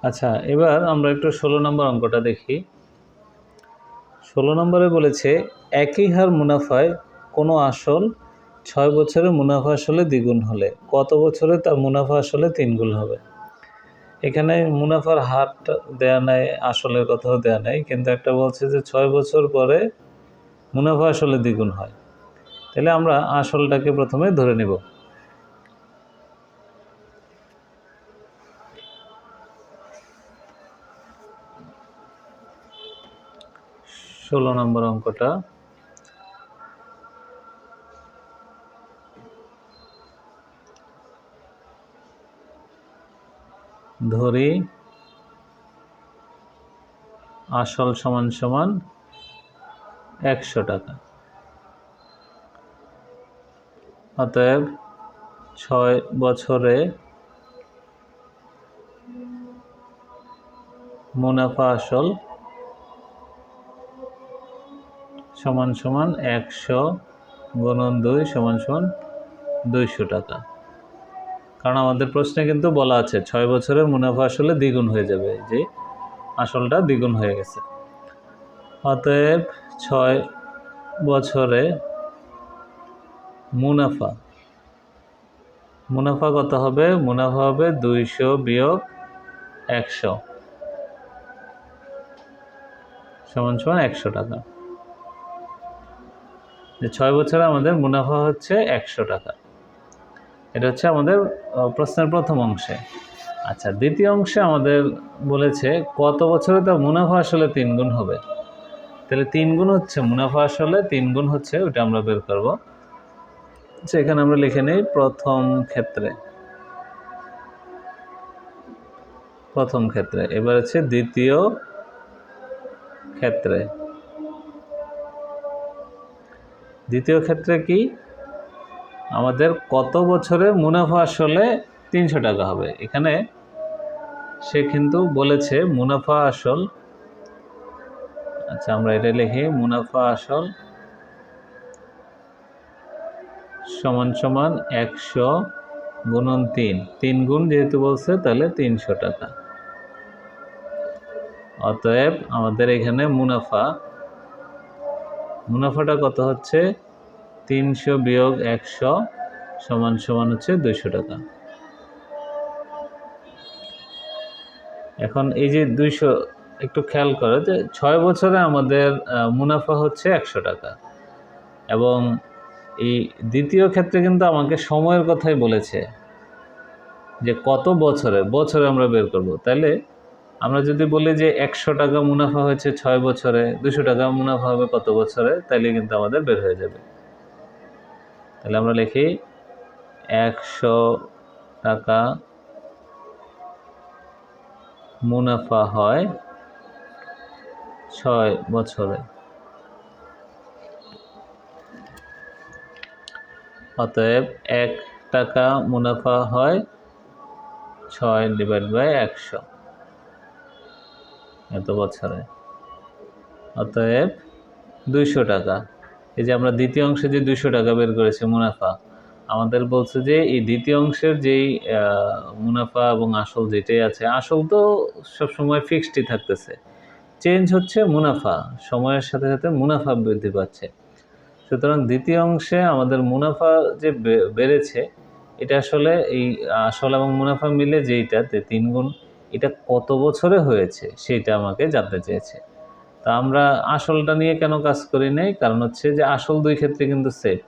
আচ্ছা, এবার আমরা একটু 16 নম্বর অঙ্কটা দেখি। 16 নম্বরে বলেছে একই হার মুনাফায় কোনো আসল 6 বছরে মুনাফা আসলে দ্বিগুণ হলে কত বছরে তার মুনাফা আসলে 3 গুণ হবে। এখানে মুনাফার হারটা দেয়া নাই, আসলের কথাও দেয়া নাই, কিন্তু একটা বলছে যে 6 বছর পরে মুনাফা আসলে দ্বিগুণ হয়। তাহলে আমরা আসলটাকে প্রথমে ধরে নিব। 16 নম্বর অঙ্কটা ধরি আসল সমান সমান 100 টাকা। অতএব 6 বছরে মুনাফা আসল সমান সমান 100 গুণন 2 সমান সমান 200 টাকা। কারণ আমাদের প্রশ্নে কিন্তু বলা আছে 6 বছরের মুনাফা আসলে দ্বিগুণ হয়ে যাবে, যে আসলটা দ্বিগুণ হয়ে গেছে। অতএব 6 বছরে মুনাফা কত হবে? মুনাফা হবে 200 বিয়োগ 100 সমান সমান 100 টাকা। যে 6 বছরে আমাদের মুনাফা হচ্ছে 100 টাকা। এটা হচ্ছে আমাদের প্রশ্নের প্রথম অংশে। আচ্ছা, দ্বিতীয় অংশে আমাদের বলেছে কত বছরে তার মুনাফা আসলে 3 গুণ হবে। তাহলে 3 গুণ হচ্ছে মুনাফা আসলে 3 গুণ হচ্ছে, ওটা আমরা বের করব। আচ্ছা, এখানে আমরা লিখে নেই প্রথম ক্ষেত্রে। এবার হচ্ছে দ্বিতীয় ক্ষেত্রে কি আমাদের কত বছরে মুনাফা আসলে 300 টাকা হবে। এখানে সে কিন্তু বলেছে মুনাফা আসল। আচ্ছা, আমরা এটা লিখি মুনাফা আসল সমান সমান 100 গুণন 3 গুণ যেহেতু বলছে, তাহলে 300 টাকা। অতএব আমাদের এখানে মুনাফাটা কত হচ্ছে? 300 বিয়োগ 100 সমান সমান হচ্ছে 200 টাকা। এখন এই যে 200 একটু খেয়াল করে যে 6 বছরে আমাদের মুনাফা হচ্ছে 100 টাকা, এবং এই দ্বিতীয় ক্ষেত্রে কিন্তু আমাকে সময়ের কথাই বলেছে যে কত বছরে আমরা বের করব। তাহলে আমরা যদি বলি যে 100 টাকা মুনাফা হয়েছে 6 বছরে, 200 টাকা মুনাফা হবে কত বছরে, তাহলে কিন্তু আমাদের বের হয়ে যাবে। তাহলে আমরা লিখি 100 টাকা মুনাফা হয় 6 বছরে। অতএব 1 টাকা মুনাফা হয় 6/100 এত বছরে। অতএব 200 টাকা। এই যে আমরা দ্বিতীয় অংশে যে 200 টাকা বের করেছি মুনাফা, আমাদের বলছে যে এই দ্বিতীয় অংশের যেই মুনাফা এবং আসল যেটাই আছে, আসল তো সবসময় ফিক্সডই থাকতেছে, চেঞ্জ হচ্ছে মুনাফা, সময়ের সাথে সাথে মুনাফা বৃদ্ধি পাচ্ছে। সুতরাং দ্বিতীয় অংশে আমাদের মুনাফা যে বেড়েছে, এটা আসলে এই আসল এবং মুনাফা মিলে যেইটাতে 3 গুণ, এটা কত বছরে হয়েছে সেইটা আমাকে জানতে চেয়েছে। তা আমরা আসলটা নিয়ে কেন কাজ করি নাই? কারণ হচ্ছে যে আসল 2 ক্ষেত্রে কিন্তু সেম,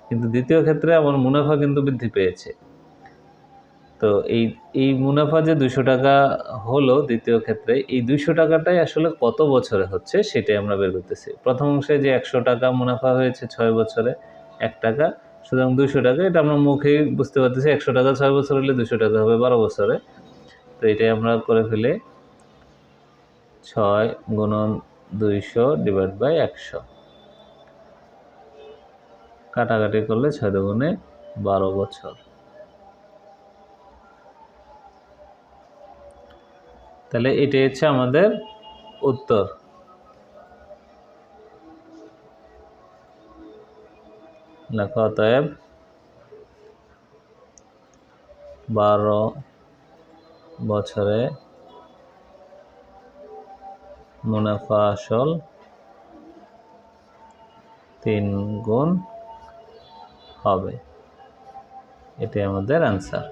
কিন্তু দ্বিতীয় ক্ষেত্রে আমার মুনাফা কিন্তু বৃদ্ধি পেয়েছে। তো এই মুনাফা যে 200 টাকা হলো দ্বিতীয় ক্ষেত্রে, এই 200 টাকাটাই আসলে কত বছরে হচ্ছে সেটাই আমরা বের করতেছি। প্রথম অংশে যে 100 টাকা মুনাফা হয়েছে 6 বছরে 1 টাকা, সুতরাং 200 টাকা, এটা আমরা মুখেই বুঝতে পারতেছি। 100 টাকা 6 বছর হলে 200 টাকা হবে 12 বছরে। তো এটাই আমরা করে ফেলি 6 গুণন 200/100, কাটাকাটি করলে 6 দুগুণে 12 বছর। তাহলে এটাই হচ্ছে আমাদের উত্তর। লেখা অতএব 12 বছরে মুনাফা আসল 3 গুণ হবে। এটাই আমাদের আনসার।